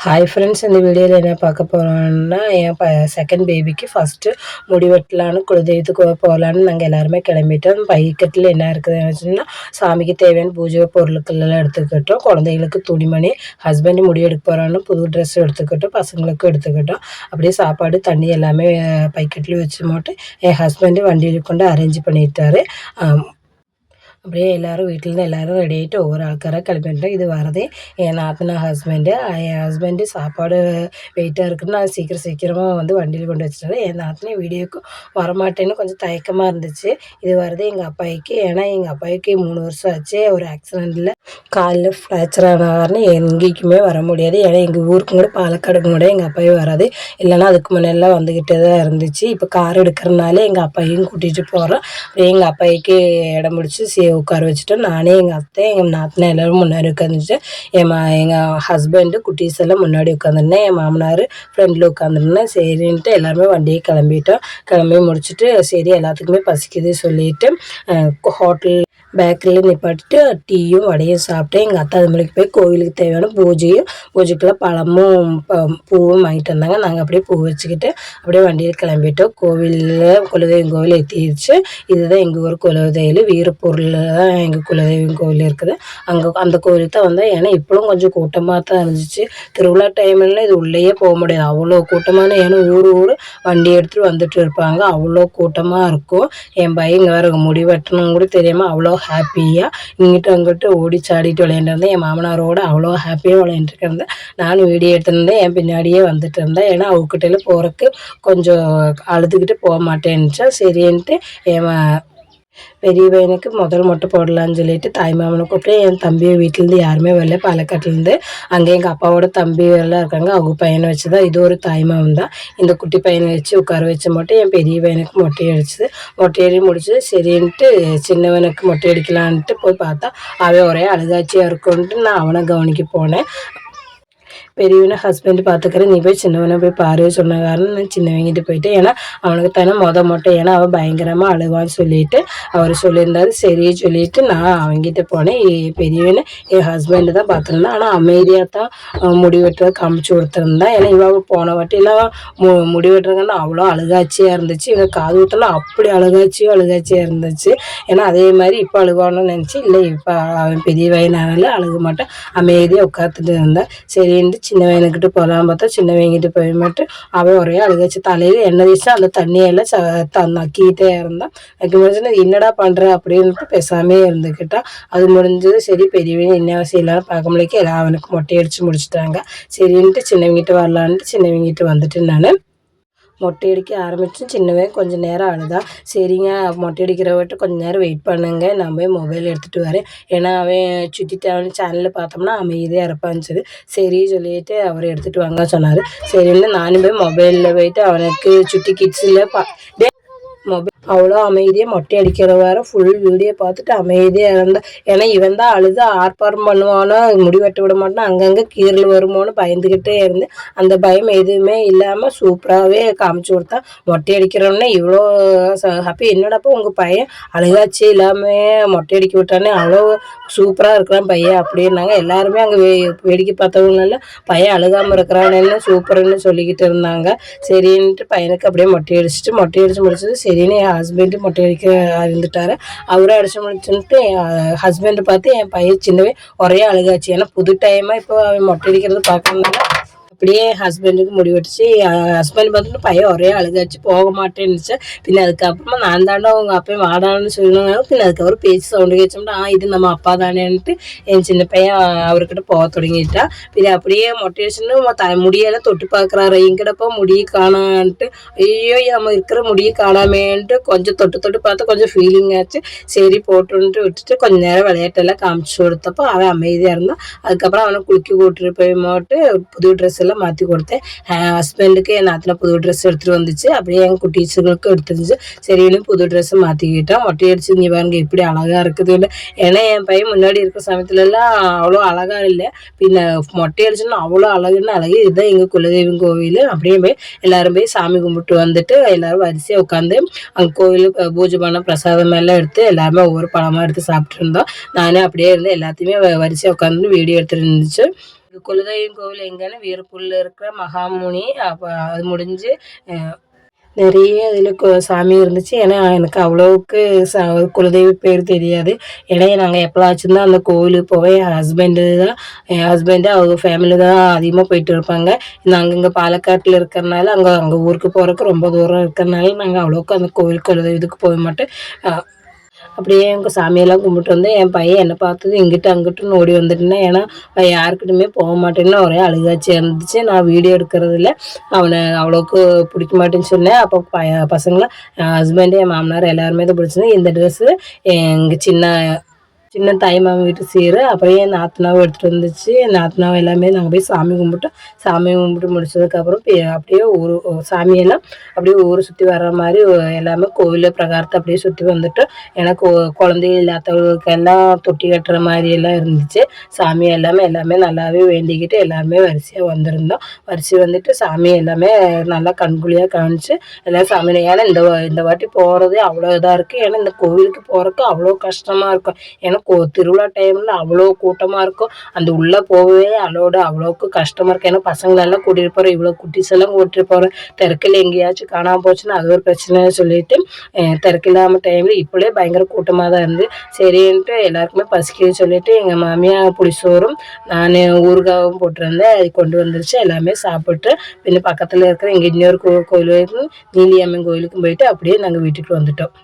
Hi friends, இந்த வீடியோவில் என்ன பார்க்க போகிறோம்னா என் செகண்ட் பேபிக்கு ஃபஸ்ட்டு முடி வெட்டலான்னு குலதெய்வத்துக்கு போகலான்னு நாங்கள் எல்லாருமே கிளம்பிட்டோம். பைக்கெட்டில் என்ன இருக்குதுன்னா சாமிக்கு தேவையான பூஜை பொருட்களெல்லாம் எடுத்துக்கிட்டோம். குழந்தைகளுக்கு துணிமணி, ஹஸ்பண்டு முடி எடுக்க போகிறான்னு புது ட்ரெஸ் எடுத்துக்கிட்டோம். பசங்களுக்கும் எடுத்துக்கிட்டோம். அப்படியே சாப்பாடு தண்ணி எல்லாமே பைக்கெட்டில் வச்சு மட்டும் என் ஹஸ்பண்டு வண்டியில் கொண்டு அரேஞ்ச் பண்ணிட்டாரு. அப்படியே எல்லோரும் வீட்டிலேருந்து எல்லோரும் ரெடி ஆகிட்டு ஒவ்வொரு ஆൾக்காராக கிளம்பிட்டோம். இது வரதே என் நாத்தனா ஹஸ்பண்டு. என் ஹஸ்பண்டு சாப்பாடு வெயிட்டாக இருக்குன்னு நான் சீக்கிரமாக வந்து வண்டியில் கொண்டு வச்சுட்டாரு. என் நாத்தனே வீடியோக்கு வரமாட்டேன்னு கொஞ்சம் தயக்கமாக இருந்துச்சு. இது வரதே எங்கள் அப்பாய்க்கு. ஏன்னா எங்கள் அப்பாய்க்கு 3 வருஷம் ஆச்சு. ஒரு ஆக்சிடெண்ட்டில் காலில் ஃப்ராக்சர் ஆனார்னு எங்கேயுமே வர முடியாது. ஏன்னா எங்கள் ஊருக்கும் கூட பாலக்காடுக்கும் கூட எங்கள் அப்பாவே வராது. இல்லைன்னா அதுக்கு முன்னெல்லாம் வந்துக்கிட்டே தான் இருந்துச்சு. இப்போ கார் எடுக்கிறனால எங்கள் அப்பாயையும் கூட்டிகிட்டு போகிறோம். அப்படியே எங்கள் அப்பாய்க்கு இடம் பிடிச்சி உட்கார வச்சுட்டோம். நானே, எங்கள் அத்தை, எங்கள் நாத்தனா எல்லோரும் முன்னாடி உட்காந்துச்சு. எங்கள் ஹஸ்பண்டு குட்டீஸ் எல்லாம் முன்னாடி உட்காந்துருந்தேன். என் மாமனார் ஃப்ரெண்டில் உட்காந்துருந்தேன். சரின்ட்டு எல்லாருமே வண்டியை கிளம்பி முடிச்சுட்டு சரி எல்லாத்துக்குமே பசிக்குது சொல்லிவிட்டு ஹோட்டல் பேக்கரியில் நிப்பாட்டிட்டு டீயும் வடையும் சாப்பிட்டேன். எங்கள் அத்தை அது மணிக்கு போய் கோவிலுக்கு தேவையான பூஜைக்கெல்லாம் பழமும் பூவும் வாங்கிட்டு வந்தாங்க. நாங்கள் அப்படியே பூ வச்சுக்கிட்டு அப்படியே வண்டியில் கிளம்பிட்டோம். கோவிலில் குலதெய்வம் கோவில் எத்திடுச்சு. இதுதான் எங்கள் ஊர் குலதெய்வம். வீரப்பூரில் தான் எங்கள் குலதெய்வம் கோவில் இருக்குது. அந்த கோவிலுக்கு தான் வந்தேன். ஏன்னா இப்போவும் கொஞ்சம் கூட்டமாக தான் இருந்துச்சு. திருவிழா டைம்லாம் இது உள்ளேயே போக முடியாது, அவ்வளோ கூட்டமான. ஏன்னா ஊர் வண்டி எடுத்துகிட்டு வந்துட்டு இருப்பாங்க, அவ்வளோ கூட்டமாக இருக்கும். என் பையன் இங்கே வேறு முடி வெட்டணும் கூட தெரியாமல் அவ்வளோ ஹாப்பியாக இங்கிட்ட அங்கிட்ட ஓடி சாடிட்டு விளையாண்டுருந்தேன். என் மாமனாரோட அவ்வளோ ஹாப்பியாக விளையாண்டுட்டு இருந்தேன். நானும் வீடியோ எடுத்துருந்தேன். என் பின்னாடியே வந்துட்டு இருந்தேன். ஏன்னா அவகிட்டையில் போகிறக்கு கொஞ்சம் அழுதுகிட்டு போக மாட்டேன்னுச்சா. சரின்ட்டு என் பெரிய பையனுக்கு முதல் மொட்டை போடலான்னு சொல்லிட்டு தாய் மாமனை கூப்பிட்டு என் தம்பியை வீட்டிலேருந்து யாருமே வரல. பாலக்காட்டிலேருந்து அங்கே எங்கள் அப்பாவோட தம்பி எல்லாம் இருக்காங்க. அவங்க பையனை வச்சு தான், இது ஒரு தாய் மாமன் தான். இந்த குட்டி பையனை வச்சு உட்கார வச்ச மட்டும் என் பெரிய பையனுக்கு மொட்டையடி முடிச்சு சரின்ட்டு சின்னவனுக்கு மொட்டை அடிக்கலான்ட்டு போய் பார்த்தா அவன் ஒரே அழுகாட்சியாக இருக்கும்ன்ட்டு நான் அவனை கவனிக்க போனேன். பெரியவனை ஹஸ்பண்டு பார்த்துக்கிறேன், நீ போய் சின்னவனை போய் பாரு சொன்ன காரணம் நான் சின்னவங்கிட்டு போயிட்டேன். ஏன்னா அவனுக்கு தானே மொட்டை. ஏன்னா அவன் பயங்கரமாக அழுவான்னு சொல்லிட்டு அவர் சொல்லியிருந்தாரு. சரி சொல்லிட்டு நான் அவங்ககிட்ட போனேன். பெரியவனை என் ஹஸ்பண்டு தான் பார்த்துருந்தான். ஆனால் அமைதியாக தான் முடி வெட்டுறதை காமிச்சு கொடுத்துருந்தான். ஏன்னா இவன் போன வாட்டிலாம் முடி வெட்டுறதுன்னா அவ்வளோ அழுகாட்சியாக இருந்துச்சு. இவன் காது ஊற்றலாம் அப்படி அழுகாட்சியாக இருந்துச்சு. ஏன்னா அதே மாதிரி இப்போ அழுவான்னு நினச்சி, இல்லை இப்போ அவன் பெரிய வயனானால அழுக மாட்டேன், அமைதியாக உட்காந்துட்டு இருந்தான். சரின்ட்டு சின்னவங்கிட்ட போகலாம் பார்த்தா சின்னவங்கிட்ட போய் மட்டும் அவன் ஒரே அழுகாச்சு. தலையில் எண்ணெய் வீசி அந்த தண்ணியெல்லாம் நக்கிக்கிட்டே இருந்தான். நக்கி முடிச்சுன்னா என்னடா பண்ணுற அப்படின்ட்டு பேசாமே இருந்துக்கிட்டான். அது முடிஞ்சது. சரி பெரியவங்க என்ன செய்யலான்னு பார்க்க முடியல. எல்லாம் அவனுக்கு மொட்டை அடித்து முடிச்சுட்டாங்க. சரின்ட்டு சின்னவங்கிட்ட வரலான்ட்டு சின்னவங்கிட்ட வந்துட்டு நான் மொட்டை அடிக்க ஆரம்பித்து சின்னவன் கொஞ்சம் நேரம் அழுதான். சரிங்க மொட்டை அடிக்கிறவட்ட கொஞ்சம் நேரம் வெயிட் பண்ணுங்க, நான் போய் மொபைல் எடுத்துகிட்டு வரேன். ஏன்னா அவன் சுற்றிட்டாவன் சேனலில் பார்த்தோம்னா அமைதியாக இருப்பான்னு சரி சொல்லிட்டு அவர் எடுத்துகிட்டு வாங்க சொன்னார். சரின்னு நானும் போய் மொபைலில் போயிட்டு அவனுக்கு சுட்டி கிட்ஸில் மொபைல் அவ்வளோ அமைதியாக மொட்டை அடிக்கிற வேறு ஃபுல் வீடியோ பார்த்துட்டு அமைதியாக இருந்தான். ஏன்னா இவன் தான் அழுது ஆர்ப்பாரம் பண்ணுவானோ, முடி வெட்ட விட மாட்டான், அங்கங்கே கீரல் வருமோன்னு பயந்துக்கிட்டே இருந்தேன். அந்த பயம் எதுவுமே இல்லாமல் சூப்பராகவே காமிச்சு கொடுத்தான். மொட்டை அடிக்கிறோன்னே இவ்வளோ ஹாப்பி. என்னடாப்பா உங்கள் பையன் அழுகாச்சி இல்லாமல் மொட்டை அடிக்க விட்டானே, அவ்வளோ சூப்பராக இருக்கிறான் பையன் அப்படின்னாங்க. எல்லாருமே அங்கே வேடிக்கை பார்த்தவங்களால பையன் அழுகாமல் இருக்கிறான்னு சூப்பர்னு சொல்லிக்கிட்டு இருந்தாங்க. சரின்ட்டு பையனுக்கு அப்படியே மொட்டை அடித்து முடிச்சது. சரின்னு என் ஹஸ்பண்டு மொட்டை அடிக்க இருந்துட்டார். அவரும் அடிச்சு முடிச்சுட்டு என் ஹஸ்பண்டு பார்த்து என் பையன் சின்னவே ஒரே அழுகாச்சு. ஏன்னா புது டைமாக இப்போ அவன் மொட்டை அடிக்கிறது பார்க்கணுன்னால அப்படியே ஹஸ்பண்டுக்கு முடிவெட்டுச்சு. ஹஸ்பண்ட் பார்த்துட்டு பையன் ஒரே அழுகாச்சு, போக மாட்டேன்னுச்சு. பின்ன அதுக்கப்புறமா நான் தாண்டா அவங்க அப்பையும் வாடான்னு சொல்லுவாங்க. பின்ன அதுக்கப்புறம் பேச்சு சவுண்டு கேச்சோம்னா இது நம்ம அப்பா தானேன்ட்டு என் சின்ன பையன் அவர்கிட்ட போக தொடங்கிட்டான். பின்ன அப்படியே மொட்டை அடிச்சுன்னு முடியெல்லாம் தொட்டு பார்க்குறாரு. எங்கடப்பா முடியை காணான்ட்டு, ஐயோ நம்ம இருக்கிற முடியை காணாமேன்ட்டு கொஞ்சம் தொட்டு பார்த்து கொஞ்சம் ஃபீலிங் ஆச்சு. சரி போட்டுன்ட்டு விட்டுட்டு கொஞ்சம் நேரம் விளையாட்டெல்லாம் காமிச்சு கொடுத்தப்போ அவன் அமைதியாக இருந்தான். அதுக்கப்புறம் அவனை குளிக்க கூட்டிட்டு போய் மாட்டு புது ட்ரெஸ் எல்லாம் மாற்றி கொடுத்தேன். ஹஸ்பண்டுக்கு என் நாத்தில் புது ட்ரெஸ் எடுத்துகிட்டு வந்துச்சு. அப்படியே என் குட்டீஸுகளுக்கும் எடுத்துருந்துச்சு. சரின்னு புது ட்ரெஸ்ஸை மாற்றிக்கிட்டான். மொட்டை அடிச்சு நீ பாருங்க எப்படி அழகாக இருக்குது இல்லை. ஏன்னா என் பையன் முன்னாடி இருக்கிற சமயத்துலலாம் அவ்வளோ அழகாக இல்லை. பின்ன மொட்டை அடிச்சுன்னா அவ்வளோ அழகு. இதுதான் எங்கள் குலதெய்வம் கோவில். அப்படியே போய் எல்லோரும் போய் சாமி கும்பிட்டு வந்துட்டு எல்லோரும் வரிசையாக உட்காந்து அங்கே கோவிலுக்கு பூஜை பண்ண பிரசாதம் எல்லாம் எடுத்து எல்லாருமே ஒவ்வொரு பழமாக எடுத்து சாப்பிட்டு இருந்தோம். நானே அப்படியே இருந்து எல்லாத்தையுமே வரிசையாக உட்காந்து வீடியோ எடுத்துட்டு இருந்துச்சு. குலதெய்வம் கோவில் எங்கேன்னா வீரப்பூரில் இருக்கிற மகாமுனி. அப்போ அது முடிஞ்சு நிறைய இதில் சாமி இருந்துச்சு. ஏன்னா எனக்கு அவ்வளோவுக்கு குலதெய்வ பேர் தெரியாது. ஏன்னா நாங்கள் எப்போவாச்சும் தான் அந்த கோவிலுக்கு போவேன். என் ஹஸ்பண்டு அவங்க ஃபேமிலி தான் அதிகமாக போயிட்டு இருப்பாங்க. நாங்கள் இங்கே பாலக்காட்டில் இருக்கிறனால அங்கே அங்கே ஊருக்கு போகிறதுக்கு ரொம்ப தூரம் இருக்கிறனால நாங்கள் அவ்வளோக்கு அந்த கோவில் குலதெய்வத்துக்கு போக மாட்டோம். அப்படியே எங்கள் சாமியெல்லாம் கும்பிட்டு வந்து என் பையன் என்னை பார்த்தது இங்கிட்டு அங்கிட்டுன்னு ஓடி வந்துட்டேன். ஏன்னா யாருக்கிட்டுமே போக மாட்டேன்னு ஒரே அழுகாச்சி இருந்துச்சு. நான் வீடியோ எடுக்கிறதில்ல, அவனை அவ்வளோக்கு பிடிக்க மாட்டேன்னு சொன்னேன். அப்போ பசங்களாம் என் ஹஸ்பண்டு என் மாமனார் எல்லாருமே தான் பிடிச்சது. இந்த ட்ரெஸ்ஸு எங்கள் சின்ன தாய் மாமன் வீட்டு சீர். அப்புறம் என் நாத்தனாவும் எடுத்துகிட்டு வந்துச்சு. என் நாத்தனாவும் எல்லாமே நாங்கள் போய் சாமி கும்பிட்டோம். சாமி கும்பிட்டு முடிச்சதுக்கப்புறம் அப்படியே சாமியெல்லாம் அப்படியே ஊரை சுற்றி வர்ற மாதிரி எல்லாமே கோவில் பிரகாரத்தை அப்படியே சுற்றி வந்துட்டோம். ஏன்னா குழந்தைகள் இல்லாதவர்களுக்கெல்லாம் தொட்டி கட்டுற மாதிரி எல்லாம் இருந்துச்சு. சாமி எல்லாமே நல்லாவே வேண்டிக்கிட்டு எல்லாருமே வரிசையாக வந்திருந்தோம். வரிசை வந்துட்டு சாமி எல்லாமே நல்லா கண்குழியாக காமிச்சு எல்லாம் சாமி. ஏன்னா இந்த வாட்டி போகிறது அவ்வளோ இதாக இருக்குது. ஏன்னா இந்த கோவிலுக்கு போகிறதுக்கு அவ்வளோ கஷ்டமாக இருக்கும். ஏன்னா திருவிழா டைமில் அவ்வளோ கூட்டமாக இருக்கும். அந்த உள்ளே போகவே அவ்வளோக்கு கஷ்டமாக இருக்கும். ஏன்னா பசங்களெல்லாம் கூட்டிகிட்டு போகிறோம், இவ்வளோ குட்டீஸ் எல்லாம் கூட்டிகிட்டு போகிறோம். திறக்கையில் எங்கேயாச்சும் காணாமல் போச்சுன்னா அது ஒரு பிரச்சனைன்னு சொல்லிட்டு திறக்கில்லாமல் டைமில் இப்போலே பயங்கர கூட்டமாக தான் இருந்து சரின்ட்டு எல்லாருக்குமே பசிக்குது சொல்லிட்டு எங்கள் மாமியார் புளிசோறும் நான் ஊறுகாவும் போட்டிருந்தேன். அது கொண்டு வந்துருச்சு. எல்லாமே சாப்பிட்டு பின்ன பக்கத்தில் இருக்கிற இங்கே இன்னொரு கோயில் நீலியம்மன் கோயிலுக்கும் போயிட்டு அப்படியே நாங்கள் வீட்டுக்கு வந்துட்டோம்.